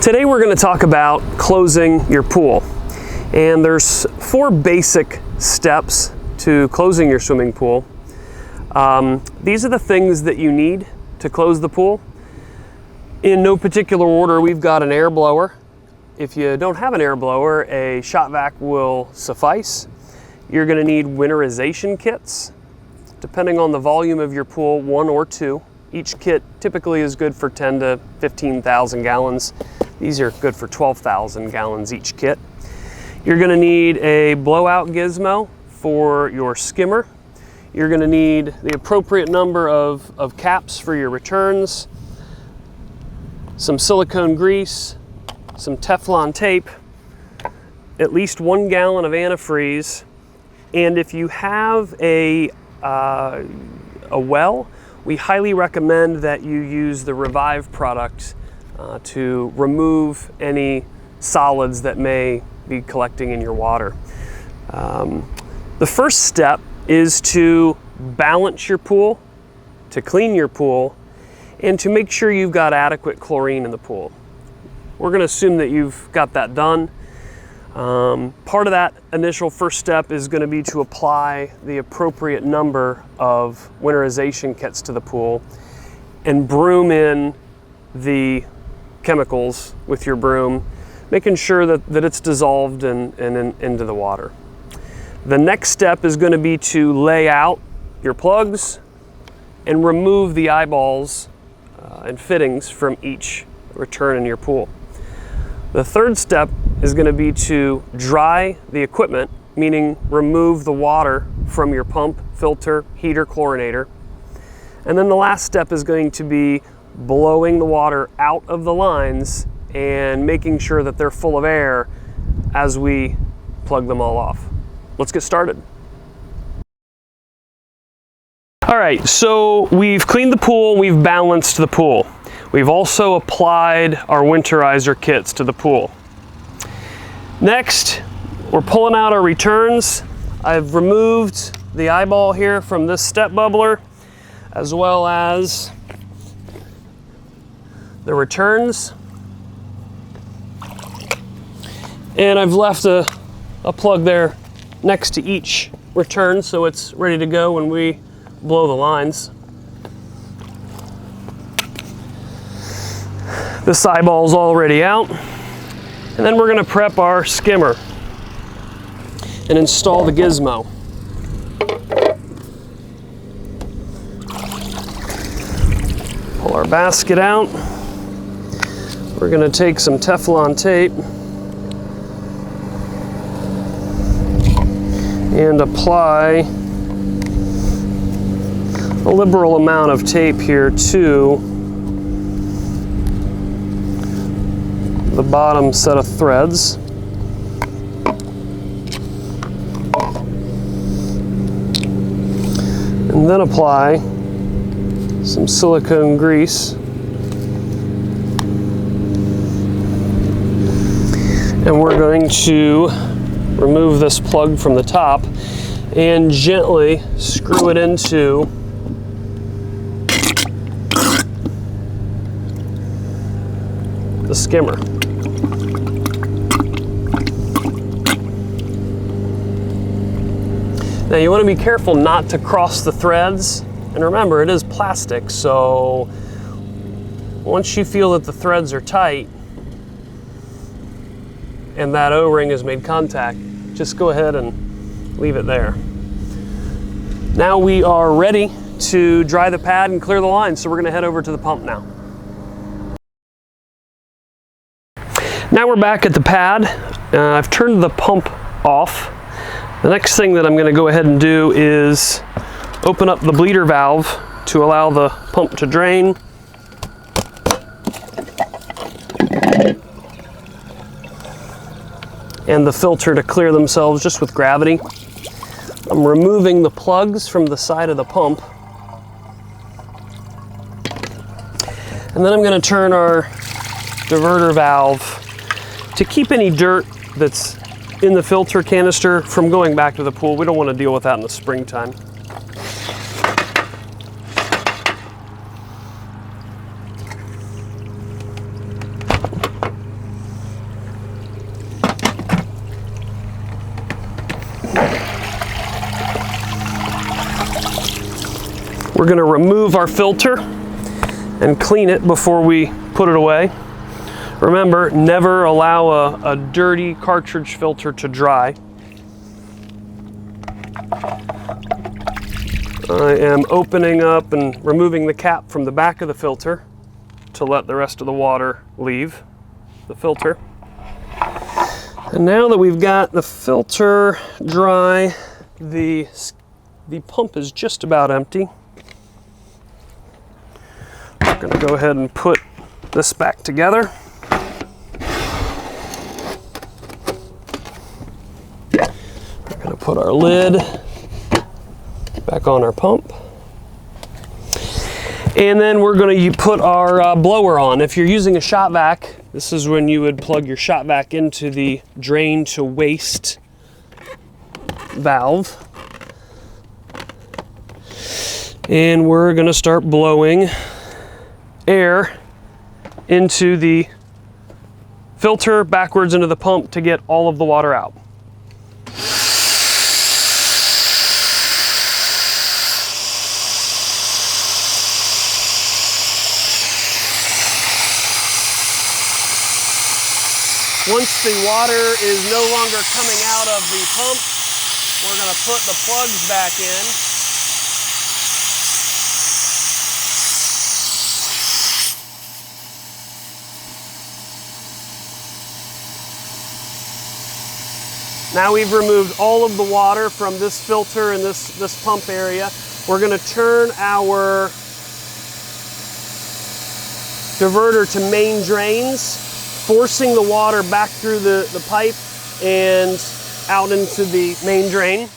Today we're going to talk about closing your pool. And there's 4 basic steps to closing your swimming pool. These are the things that you need to close the pool. In no particular order, we've got an air blower. If you don't have an air blower, a shop vac will suffice. You're going to need winterization kits. Depending on the volume of your pool, 1 or 2. Each kit typically is good for 10 to 15,000 gallons. These are good for 12,000 gallons each kit. You're going to need a blowout gizmo for your skimmer. You're going to need the appropriate number of caps for your returns, some silicone grease, some Teflon tape, at least 1 gallon of antifreeze, and if you have a well, we highly recommend that you use the Revive product to remove any solids that may be collecting in your water. The first step is to balance your pool, to clean your pool, and to make sure you've got adequate chlorine in the pool. We're going to assume that you've got that done. Part of that initial first step is going to be to apply the appropriate number of winterization kits to the pool and broom in the chemicals with your broom, making sure that it's dissolved and into the water. The next step is going to be to lay out your plugs and remove the eyeballs and fittings from each return in your pool. The third step is going to be to dry the equipment, meaning remove the water from your pump, filter, heater, chlorinator. And then the last step is going to be blowing the water out of the lines and making sure that they're full of air as we plug them all off. Let's get started. All right, so we've cleaned the pool, we've balanced the pool. We've also applied our winterizer kits to the pool. Next, we're pulling out our returns. I've removed the eyeball here from this step bubbler, as well as the returns. And I've left a plug there next to each return so it's ready to go when we blow the lines. This eyeball's already out. And then we're going to prep our skimmer and install the gizmo. Pull our basket out. We're going to take some Teflon tape and apply a liberal amount of tape here to the bottom set of threads. And then apply some silicone grease. And we're going to remove this plug from the top and gently screw it into the skimmer. Now you want to be careful not to cross the threads, and remember it is plastic, so once you feel that the threads are tight and that O-ring has made contact, just go ahead and leave it there. Now we are ready to dry the pad and clear the line, so we're going to head over to the pump now. Now we're back at the pad. I've turned the pump off. The next thing that I'm going to go ahead and do is open up the bleeder valve to allow the pump to drain. And the filter to clear themselves just with gravity. I'm removing the plugs from the side of the pump. And then I'm going to turn our diverter valve to keep any dirt that's in the filter canister from going back to the pool. We don't want to deal with that in the springtime. We're going to remove our filter and clean it before we put it away. Remember, never allow a dirty cartridge filter to dry. I am opening up and removing the cap from the back of the filter to let the rest of the water leave the filter. And now that we've got the filter dry, the pump is just about empty. We're going to go ahead and put this back together. We're going to put our lid back on our pump. And then we're going to put our blower on. If you're using a shop vac, this is when you would plug your shop vac into the drain to waste valve. And we're going to start blowing air into the filter backwards into the pump to get all of the water out. Once the water is no longer coming out of the pump, we're going to put the plugs back in. Now we've removed all of the water from this filter and this pump area. We're going to turn our diverter to main drains, forcing the water back through the pipe and out into the main drain.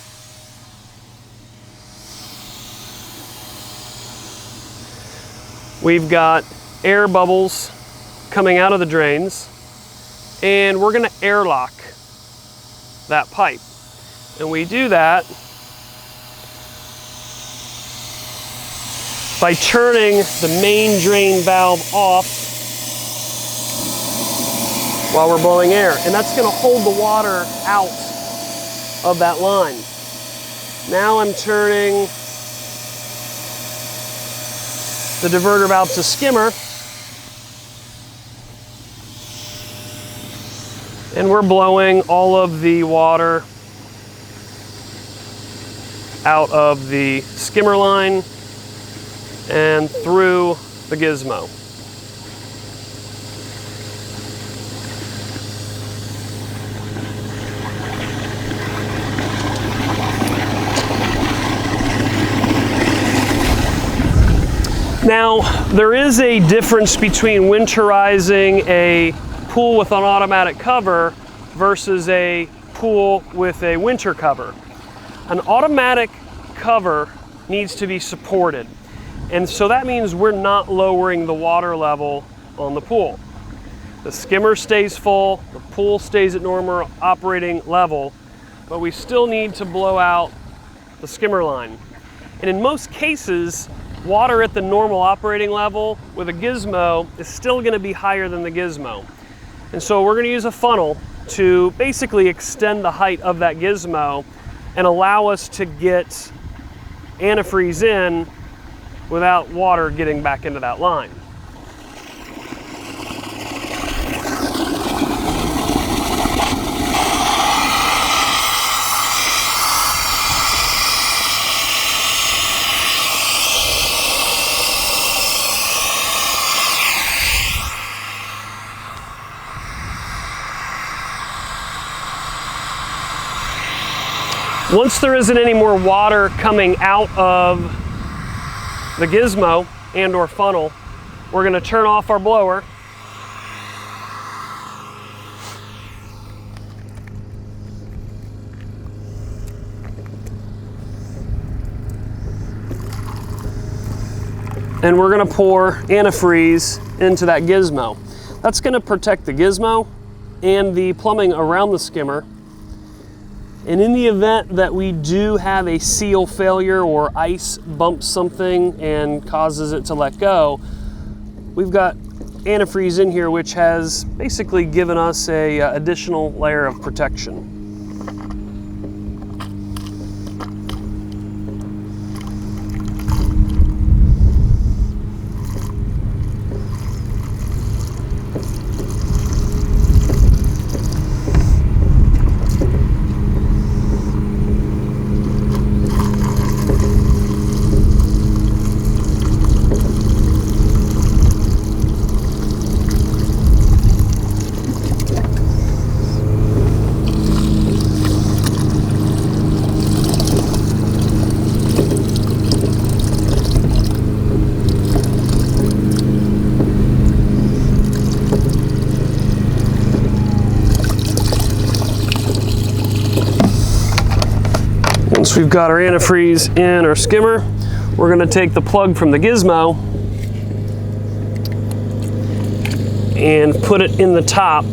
We've got air bubbles coming out of the drains, and we're going to airlock that pipe. And we do that by turning the main drain valve off while we're blowing air. And that's going to hold the water out of that line. Now I'm turning the diverter valve to skimmer, and we're blowing all of the water out of the skimmer line and through the gizmo. Now, there is a difference between winterizing a pool with an automatic cover versus a pool with a winter cover. An automatic cover needs to be supported, and so that means we're not lowering the water level on the pool. The skimmer stays full, the pool stays at normal operating level, but we still need to blow out the skimmer line. And in most cases, water at the normal operating level with a gizmo is still going to be higher than the gizmo. And so we're going to use a funnel to basically extend the height of that gizmo and allow us to get antifreeze in without water getting back into that line. Once there isn't any more water coming out of the gizmo and or funnel, we're going to turn off our blower. And we're going to pour antifreeze into that gizmo. That's going to protect the gizmo and the plumbing around the skimmer. And in the event that we do have a seal failure or ice bumps something and causes it to let go, we've got antifreeze in here, which has basically given us a additional layer of protection. We've got our antifreeze in our skimmer. We're going to take the plug from the gizmo and put it in the top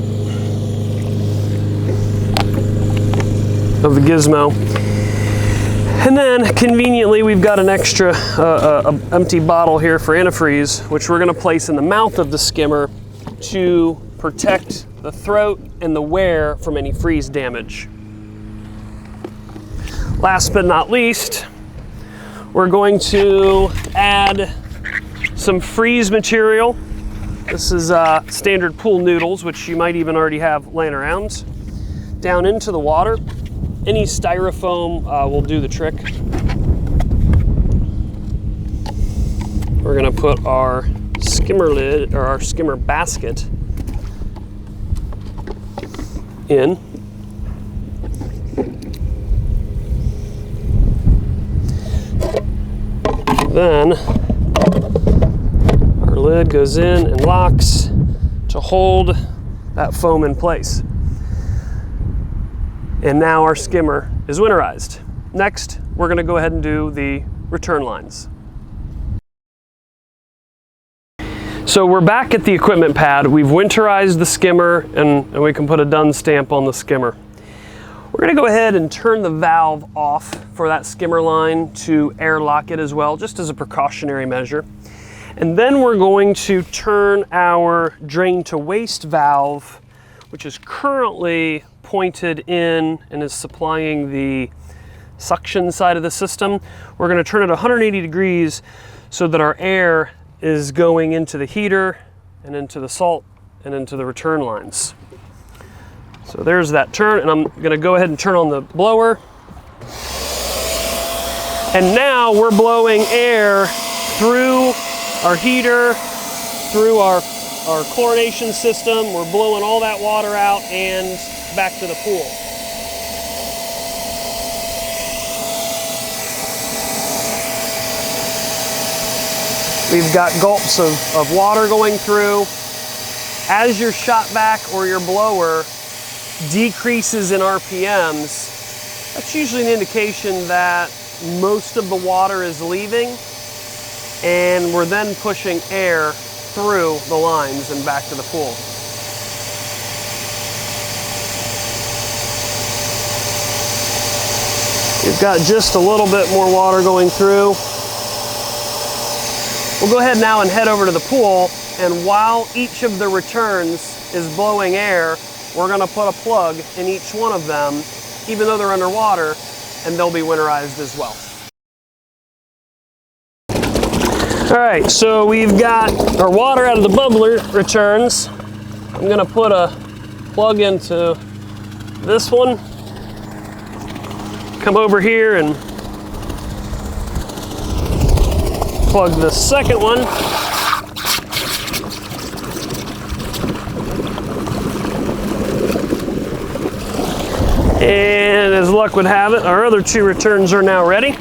of the gizmo. And then conveniently we've got an extra empty bottle here for antifreeze, which we're going to place in the mouth of the skimmer to protect the throat and the wear from any freeze damage. Last but not least, we're going to add some freeze material. This is standard pool noodles, which you might even already have laying around, down into the water. Any styrofoam will do the trick. We're gonna put our skimmer lid, or our skimmer basket, in. Then our lid goes in and locks to hold that foam in place. And now our skimmer is winterized. Next, we're going to go ahead and do the return lines. So we're back at the equipment pad. We've winterized the skimmer and we can put a done stamp on the skimmer. We're going to go ahead and turn the valve off for that skimmer line to airlock it as well, just as a precautionary measure. And then we're going to turn our drain to waste valve, which is currently pointed in and is supplying the suction side of the system. We're going to turn it 180 degrees so that our air is going into the heater and into the salt and into the return lines. So there's that turn, and I'm going to go ahead and turn on the blower. And now we're blowing air through our heater, through our chlorination system. We're blowing all that water out and back to the pool. We've got gulps of water going through. As your shot back or your blower decreases in RPMs, that's usually an indication that most of the water is leaving, and we're then pushing air through the lines and back to the pool. We've got just a little bit more water going through. We'll go ahead now and head over to the pool, and while each of the returns is blowing air, we're going to put a plug in each one of them, even though they're underwater, and they'll be winterized as well. All right, so we've got our water out of the bubbler returns. I'm going to put a plug into this one. Come over here and plug the second one. And as luck would have it, our other two returns are now ready.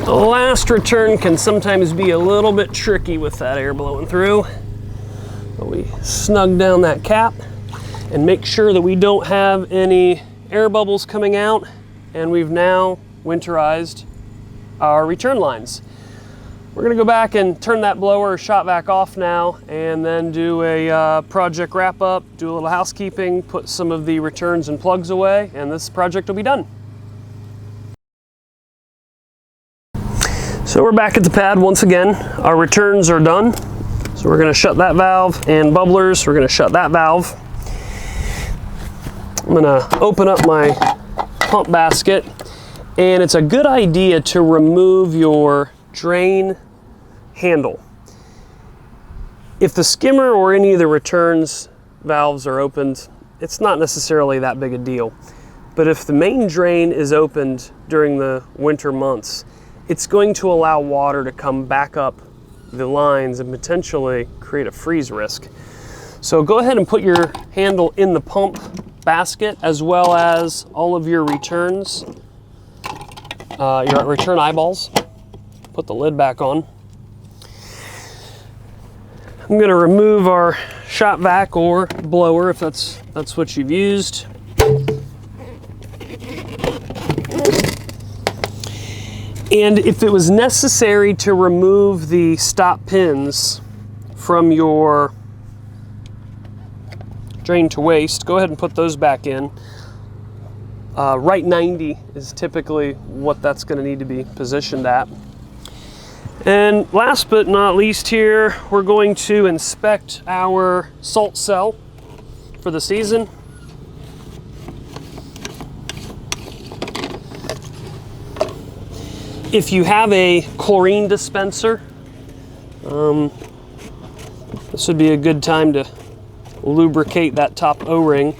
The last return can sometimes be a little bit tricky with that air blowing through. But we snug down that cap and make sure that we don't have any air bubbles coming out, and we've now winterized our return lines. We're going to go back and turn that blower or shot vac off now, and then do a project wrap up, do a little housekeeping, put some of the returns and plugs away, and this project will be done. So we're back at the pad once again. Our returns are done. So we're going to shut that valve, and bubblers, we're going to shut that valve. I'm going to open up my pump basket, and it's a good idea to remove your drain handle. If the skimmer or any of the returns valves are opened, it's not necessarily that big a deal. But if the main drain is opened during the winter months, it's going to allow water to come back up the lines and potentially create a freeze risk. So go ahead and put your handle in the pump basket, as well as all of your returns, your return eyeballs. Put the lid back on. I'm going to remove our shop vac or blower if that's what you've used. And if it was necessary to remove the stop pins from your drain to waste, go ahead and put those back in. Right 90 is typically what that's going to need to be positioned at. And last but not least here, we're going to inspect our salt cell for the season. If you have a chlorine dispenser, this would be a good time to lubricate that top O-ring.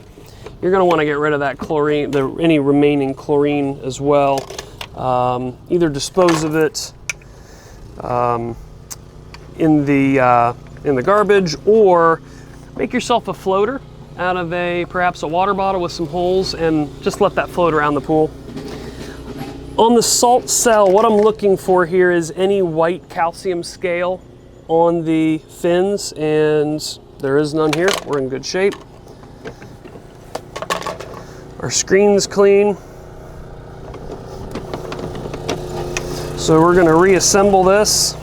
You're going to want to get rid of that chlorine, any remaining chlorine as well. Either dispose of it in the garbage, or make yourself a floater out of perhaps a water bottle with some holes and just let that float around the pool. On the salt cell, what I'm looking for here is any white calcium scale on the fins, and there is none here. We're in good shape. Our screen's clean. So we're going to reassemble this.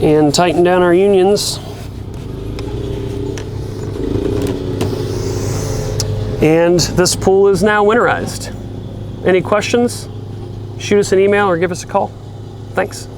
And tighten down our unions. And this pool is now winterized. Any questions? Shoot us an email or give us a call. Thanks.